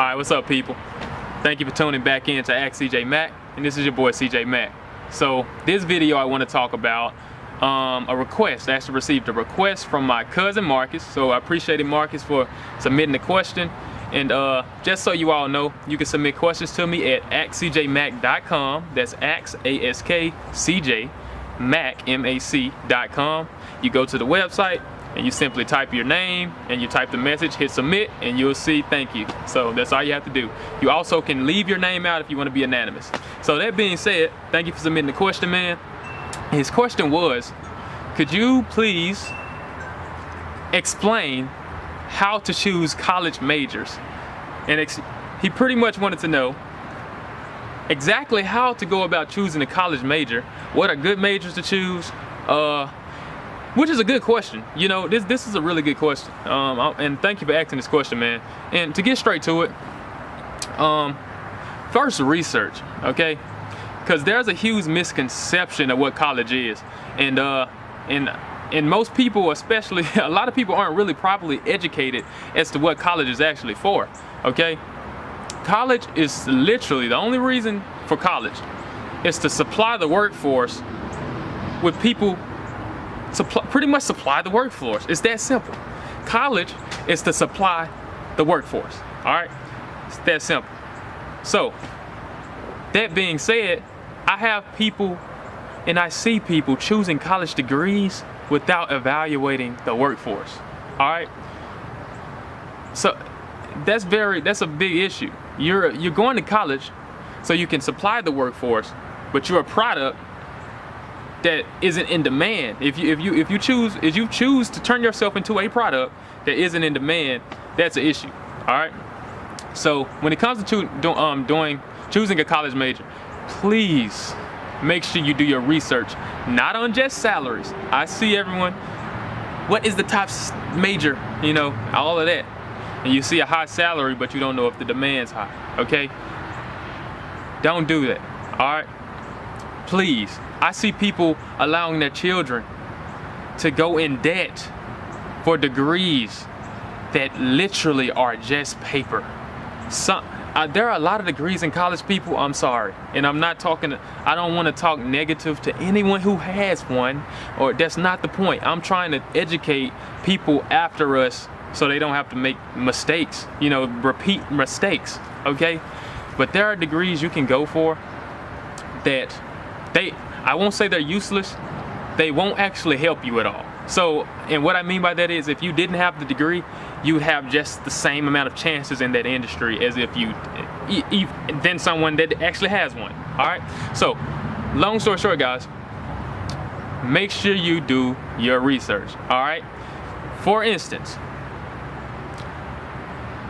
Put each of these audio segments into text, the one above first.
Alright, what's up, people? Thank you for tuning back in to Ask CJ Mack, and this is your boy CJ Mack. So this video I want to talk about a request. I actually received a request from my cousin Marcus, so I appreciated Marcus for submitting the question. And just so you all know, you can submit questions to me at askcjmack.com. That's AskCJ Mac, M-A-C.com. You go to the website and you simply type your name and you type the message, hit submit, and you'll see thank you. So that's all you have to do. You also can leave your name out if you want to be anonymous. So that being said, thank you for submitting the question, man. His question was, could you please explain how to choose college majors? And he pretty much wanted to know exactly how to go about choosing a college major. What are good majors to choose? Which is a good question. You know, this is a really good question. And thank you for asking this question, man. And to get straight to it, first research, okay? Because there's a huge misconception of what college is, and most people, especially a lot of people, aren't really properly educated as to what college is actually for. Okay, college is literally the only reason for college is to supply the workforce with people. Pretty much supply the workforce. It's that simple. College is to supply the workforce. All right, it's that simple. So that being said, I have people and I see people choosing college degrees without evaluating the workforce. All right, so that's a big issue. You're going to college so you can supply the workforce, but you're a product that isn't in demand. If you choose to turn yourself into a product that isn't in demand, that's an issue. All right. So when it comes to choosing a college major, please make sure you do your research, not on just salaries. I see everyone, what is the top major, you know, all of that, and you see a high salary but you don't know if the demand's high. Okay, don't do that. All right, please. I see people allowing their children to go in debt for degrees that literally are just paper. There are a lot of degrees in college, people. I'm sorry, and I'm not talking. I don't want to talk negative to anyone who has one, or that's not the point. I'm trying to educate people after us so they don't have to make mistakes. You know, repeat mistakes. Okay, but there are degrees you can go for that I won't say they're useless. They won't actually help you at all. So, and what I mean by that is, if you didn't have the degree, you would have just the same amount of chances in that industry as if you than someone that actually has one. All right. So, long story short, guys, make sure you do your research. All right. For instance,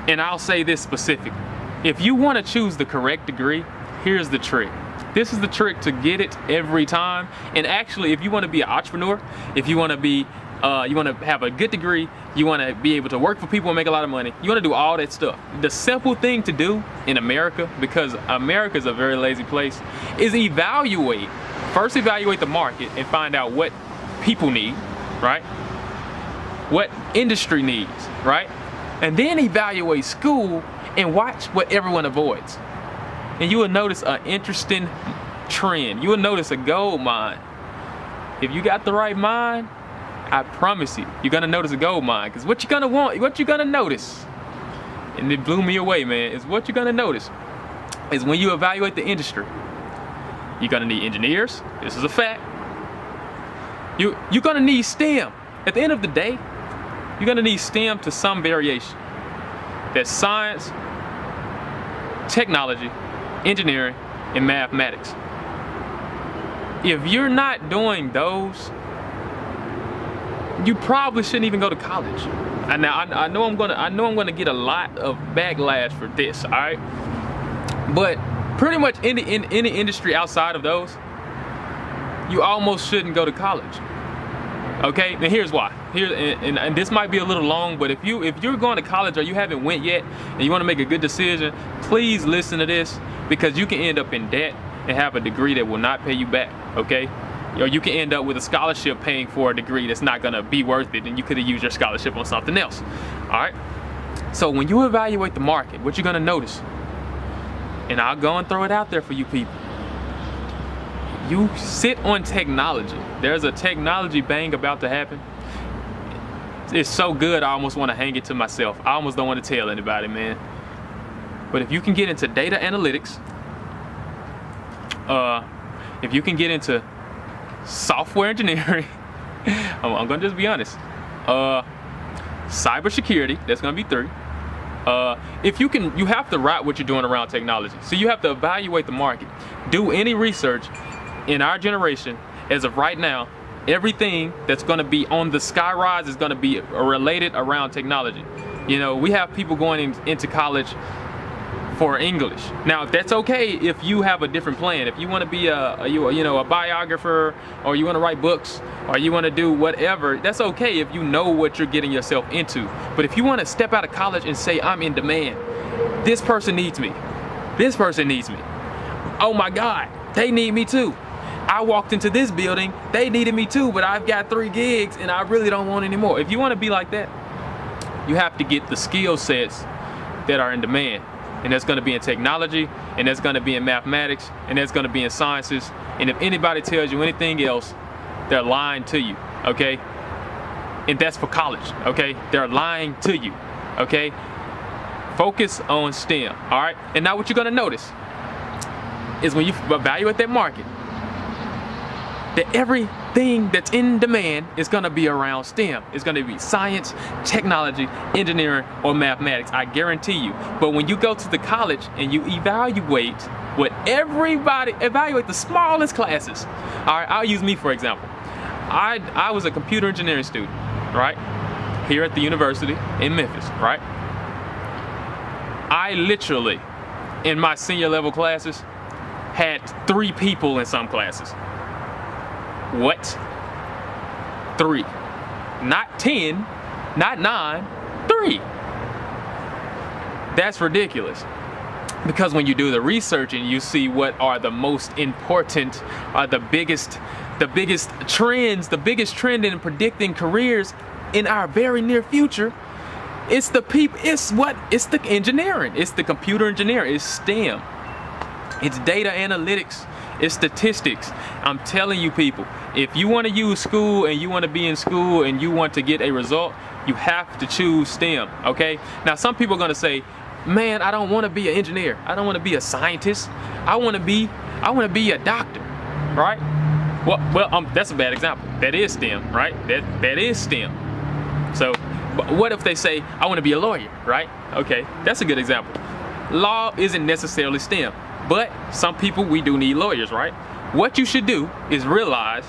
and I'll say this specifically, if you want to choose the correct degree, here's the trick. This is the trick to get it every time. And actually, if you want to be an entrepreneur, if you want to be, you want to have a good degree, you want to be able to work for people and make a lot of money, you want to do all that stuff. The simple thing to do in America, because America is a very lazy place, is evaluate. First, evaluate the market and find out what people need, right? What industry needs, right? And then evaluate school and watch what everyone avoids. And you will notice an interesting trend. You will notice a gold mine. If you got the right mind, I promise you, you're gonna notice a gold mine. Because what you're gonna want, what you're gonna notice, and it blew me away, man, is what you're gonna notice is when you evaluate the industry, you're gonna need engineers. This is a fact. You're gonna need STEM. At the end of the day, you're gonna need STEM to some variation. That's science, technology, engineering, and mathematics. If you're not doing those, you probably shouldn't even go to college. And now I know I'm gonna get a lot of backlash for this, all right? But pretty much in any industry outside of those, you almost shouldn't go to college. Okay, and here's why. And this might be a little long, but if you're going to college or you haven't went yet and you want to make a good decision, please listen to this, because you can end up in debt and have a degree that will not pay you back. Okay, or you can end up with a scholarship paying for a degree that's not gonna be worth it, and you could have used your scholarship on something else. All right. So when you evaluate the market, what you're gonna notice, and I'll go and throw it out there for you people, you sit on technology. There's a technology bang about to happen. It's so good, I almost want to hang it to myself. I almost don't want to tell anybody, man. But if you can get into data analytics, if you can get into software engineering, I'm gonna just be honest, cybersecurity, that's gonna be 3. If you can, you have to route what you're doing around technology. So you have to evaluate the market. Do any research in our generation, as of right now, everything that's gonna be on the sky rise is gonna be related around technology. You know, we have people going into college for English. Now, that's okay if you have a different plan. If you want to be a biographer, or you want to write books, or you want to do whatever, that's okay if you know what you're getting yourself into. But if you want to step out of college and say, I'm in demand, this person needs me, this person needs me, oh my God, they need me too. I walked into this building, they needed me too, but I've got 3 gigs and I really don't want any more. If you want to be like that, you have to get the skill sets that are in demand. And that's going to be in technology, and that's going to be in mathematics, and that's going to be in sciences. And if anybody tells you anything else, they're lying to you, okay? And that's for college, okay? They're lying to you, okay? Focus on STEM, all right? And now what you're going to notice is when you evaluate that market, that everything that's in demand is going to be around STEM. It's going to be science, technology, engineering, or mathematics, I guarantee you. But when you go to the college and you evaluate what everybody, evaluate the smallest classes. All right, I'll use me for example. I was a computer engineering student, right? Here at the university in Memphis, right? I literally, in my senior level classes, had 3 people in some classes. What? 3. Not 10, not 9, 3. That's ridiculous. Because when you do the research and you see what are the most important, the biggest trends, the biggest trend in predicting careers in our very near future, it's the people, it's the engineering, it's the computer engineering, it's STEM, it's data analytics, it's statistics. I'm telling you people, if you want to use school and you want to be in school and you want to get a result, you have to choose STEM, okay? Now some people are going to say, man, I don't want to be an engineer. I don't want to be a scientist. I want to be a doctor, right? Well, that's a bad example. That is STEM, right? That is STEM. So, but what if they say, I want to be a lawyer, right? Okay, that's a good example. Law isn't necessarily STEM. But some people, we do need lawyers, right? What you should do is realize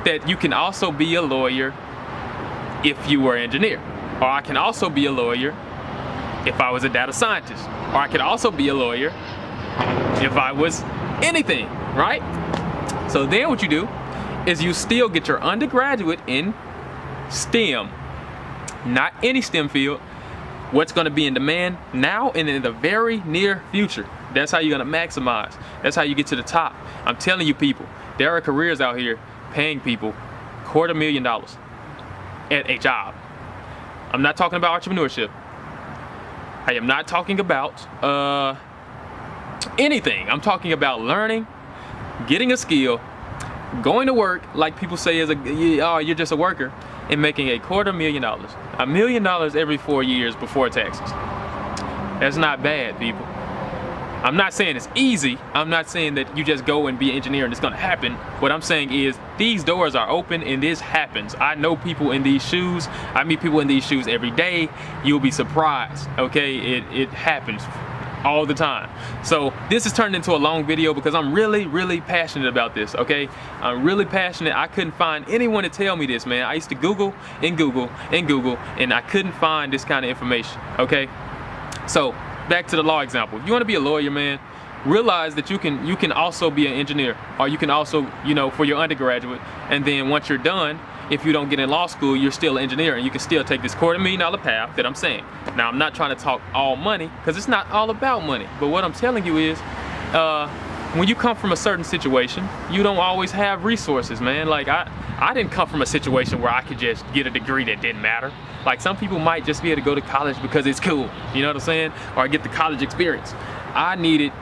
that you can also be a lawyer if you were an engineer. Or I can also be a lawyer if I was a data scientist. Or I could also be a lawyer if I was anything, right? So then what you do is you still get your undergraduate in STEM, not any STEM field, what's going to be in demand now and in the very near future. That's how you're going to maximize. That's how you get to the top. I'm telling you people, there are careers out here paying people $250,000 at a job. I'm not talking about entrepreneurship. I am not talking about anything. I'm talking about learning, getting a skill, going to work like people say is you're just a worker, and making $250,000. $1 million every 4 years before taxes. That's not bad, people. I'm not saying it's easy. I'm not saying that you just go and be an engineer and it's gonna happen. What I'm saying is these doors are open and this happens. I know people in these shoes. I meet people in these shoes every day. You'll be surprised, okay? It happens all the time. So this has turned into a long video because I'm really passionate about this, okay? I'm really passionate. I couldn't find anyone to tell me this, man. I used to Google and Google and Google and I couldn't find this kind of information, okay? So back to the law example. If you want to be a lawyer, man, realize that you can also be an engineer, or you can also, you know, for your undergraduate, and then once you're done, if you don't get in law school, you're still an engineer and you can still take this $250,000 path that I'm saying. Now, I'm not trying to talk all money because it's not all about money. But what I'm telling you is, when you come from a certain situation, you don't always have resources, man. Like I didn't come from a situation where I could just get a degree that didn't matter. Like some people might just be able to go to college because it's cool, you know what I'm saying? Or get the college experience. I needed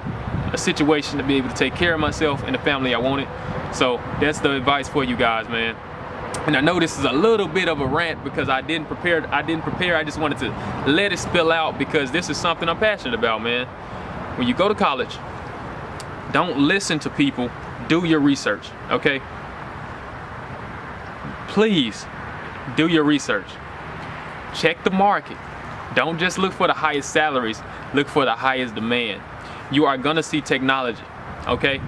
a situation to be able to take care of myself and the family I wanted. So that's the advice for you guys, man. And I know this is a little bit of a rant because I didn't prepare. I just wanted to let it spill out because this is something I'm passionate about, man. When you go to college, don't listen to people. Do your research, okay? Please do your research. Check the market. Don't just look for the highest salaries, look for the highest demand. You are gonna see technology, okay?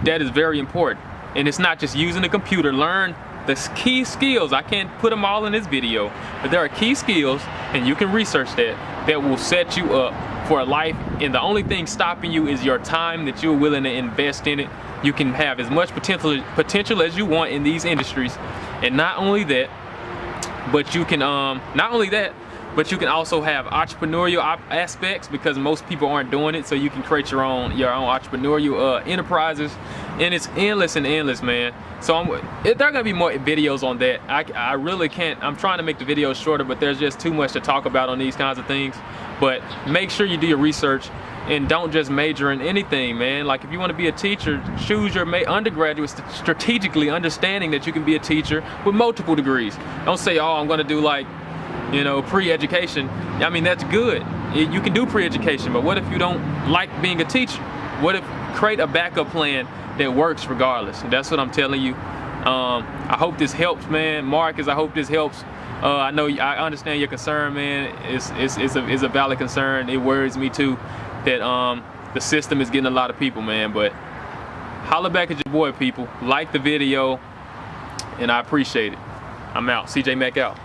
That is very important. And it's not just using the computer. Learn the key skills. I can't put them all in this video, but there are key skills, and you can research that will set you up for a life. And the only thing stopping you is your time that you're willing to invest in it. You can have as much potential as you want in these industries. And not only that, but you can also have entrepreneurial aspects because most people aren't doing it. So you can create your own entrepreneurial enterprises, and it's endless and endless, man. So there are gonna be more videos on that. I really can't. I'm trying to make the videos shorter, but there's just too much to talk about on these kinds of things. But make sure you do your research and don't just major in anything, man. Like if you want to be a teacher, choose your undergraduate strategically, understanding that you can be a teacher with multiple degrees. Don't say, oh, I'm gonna do like, you know, pre-education. I mean, that's good. You can do pre-education, but what if you don't like being a teacher? What if create a backup plan that works regardless? And that's what I'm telling you. I hope this helps, man. Marcus, I hope this helps. I know I understand your concern, man. It's a valid concern. It worries me too that the system is getting a lot of people, man. But holla back at your boy, people. Like the video, and I appreciate it. I'm out. CJ Mack out.